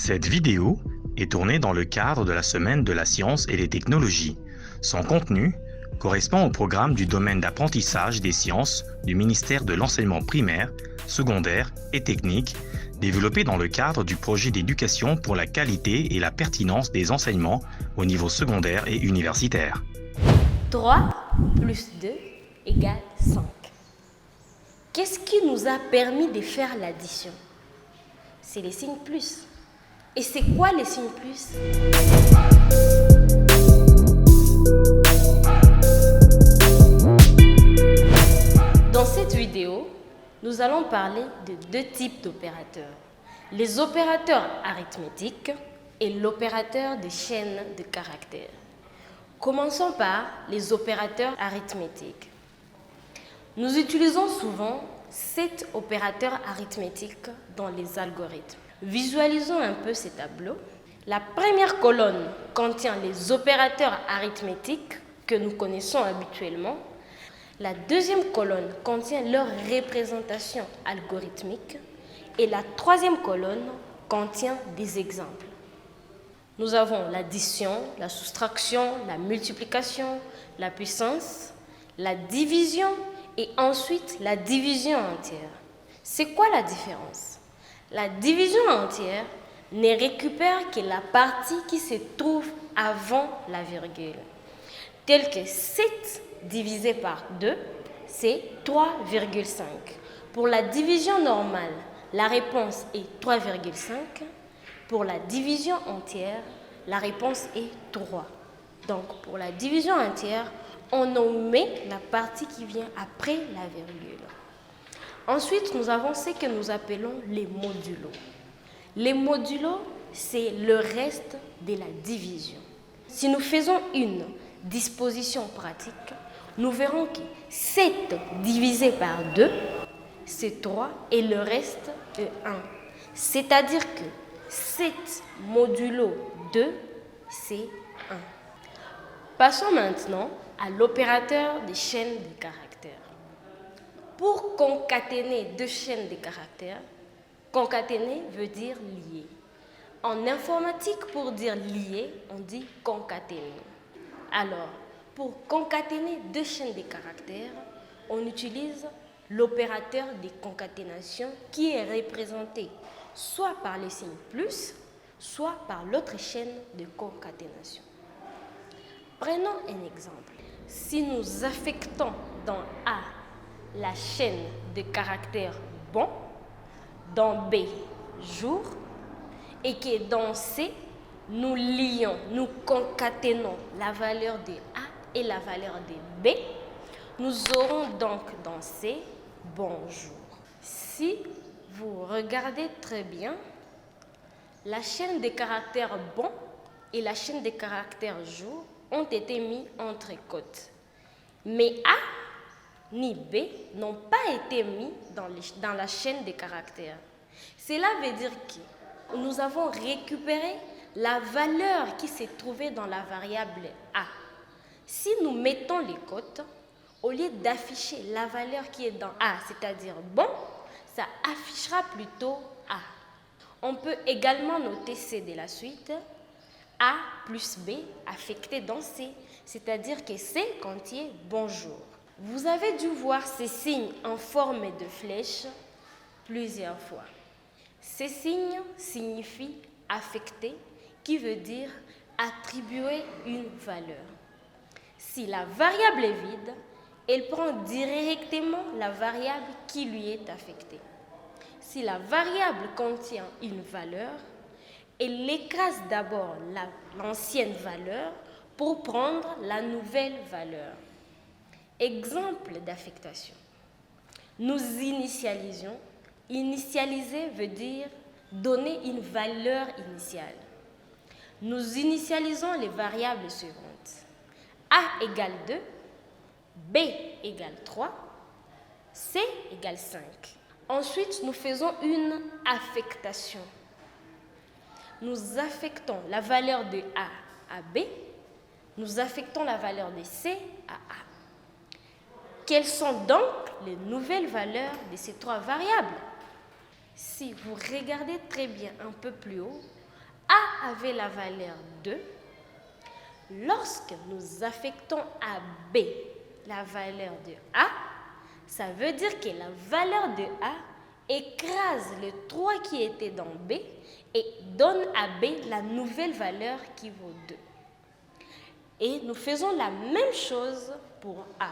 Cette vidéo est tournée dans le cadre de la Semaine de la science et des technologies. Son contenu correspond au programme du domaine d'apprentissage des sciences du ministère de l'enseignement primaire, secondaire et technique, développé dans le cadre du projet d'éducation pour la qualité et la pertinence des enseignements au niveau secondaire et universitaire. 3 plus 2 égale 5. Qu'est-ce qui nous a permis de faire l'addition? C'est les signes plus. Et c'est quoi les signes plus? Dans cette vidéo, nous allons parler de deux types d'opérateurs. Les opérateurs arithmétiques et l'opérateur de chaîne de caractères. Commençons par les opérateurs arithmétiques. Nous utilisons souvent 7 opérateurs arithmétiques dans les algorithmes. Visualisons un peu ces tableaux. La première colonne contient les opérateurs arithmétiques que nous connaissons habituellement. La deuxième colonne contient leur représentation algorithmique. Et la troisième colonne contient des exemples. Nous avons l'addition, la soustraction, la multiplication, la puissance, la division et ensuite la division entière. C'est quoi la différence? La division entière ne récupère que la partie qui se trouve avant la virgule. Tel que 7 divisé par 2, c'est 3,5. Pour la division normale, la réponse est 3,5. Pour la division entière, la réponse est 3. Donc, pour la division entière, on omet la partie qui vient après la virgule. Ensuite, nous avons ce que nous appelons les modulos. Les modulos, c'est le reste de la division. Si nous faisons une disposition pratique, nous verrons que 7 divisé par 2, c'est 3 et le reste est 1. C'est-à-dire que 7 modulo 2, c'est 1. Passons maintenant à l'opérateur des chaînes de caractères. Pour concaténer deux chaînes de caractères, concaténer veut dire lier. En informatique, pour dire lier, on dit concaténer. Alors, pour concaténer deux chaînes de caractères, on utilise l'opérateur de concaténation qui est représenté soit par les signes plus, soit par l'autre chaîne de concaténation. Prenons un exemple. Si nous affectons dans A la chaîne de caractères bon, dans B jour, et que dans C, nous lions, nous concaténons la valeur de A et la valeur de B, nous aurons donc dans C bonjour. Si vous regardez très bien, la chaîne de caractères bon et la chaîne de caractères jour ont été mis entre côtes. Mais A ni B n'ont pas été mis dans la chaîne de caractères. Cela veut dire que nous avons récupéré la valeur qui s'est trouvée dans la variable A. Si nous mettons les côtes, au lieu d'afficher la valeur qui est dans A, c'est-à-dire bon, ça affichera plutôt A. On peut également noter C de la suite, A plus B affecté dans C, c'est-à-dire que C contient bonjour. Vous avez dû voir ces signes en forme de flèche plusieurs fois. Ces signes signifient affecter, qui veut dire attribuer une valeur. Si la variable est vide, elle prend directement la variable qui lui est affectée. Si la variable contient une valeur, elle écrase d'abord l'ancienne valeur pour prendre la nouvelle valeur. Exemple d'affectation. Nous initialisons. Initialiser veut dire donner une valeur initiale. Nous initialisons les variables suivantes. A égale 2, B égale 3, C égale 5. Ensuite, nous faisons une affectation. Nous affectons la valeur de A à B. Nous affectons la valeur de C à A. Quelles sont donc les nouvelles valeurs de ces trois variables? Si vous regardez très bien un peu plus haut, A avait la valeur 2, lorsque nous affectons à B la valeur de A, ça veut dire que la valeur de A écrase le 3 qui était dans B et donne à B la nouvelle valeur qui vaut 2. Et nous faisons la même chose pour A.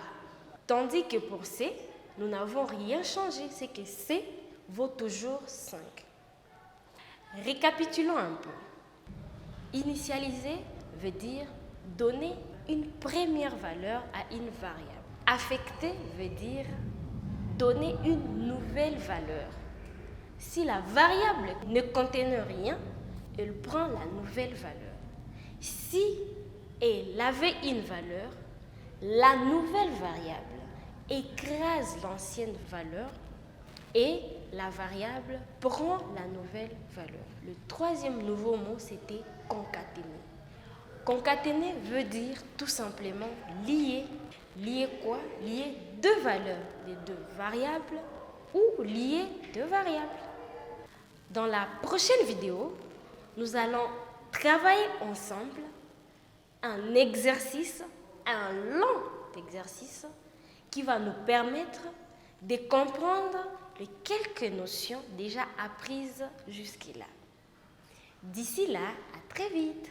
Tandis que pour C, nous n'avons rien changé, c'est que C vaut toujours 5. Récapitulons un peu. Initialiser veut dire donner une première valeur à une variable. Affecter veut dire donner une nouvelle valeur. Si la variable ne contenait rien, elle prend la nouvelle valeur. Si elle avait une valeur, la nouvelle variable écrase l'ancienne valeur et la variable prend la nouvelle valeur. Le troisième nouveau mot, c'était concaténer. Concaténer veut dire tout simplement lier. Lier quoi? Lier deux valeurs, les deux variables ou lier deux variables. Dans la prochaine vidéo, nous allons travailler ensemble un exercice, un long exercice qui va nous permettre de comprendre les quelques notions déjà apprises jusque-là. D'ici là, à très vite.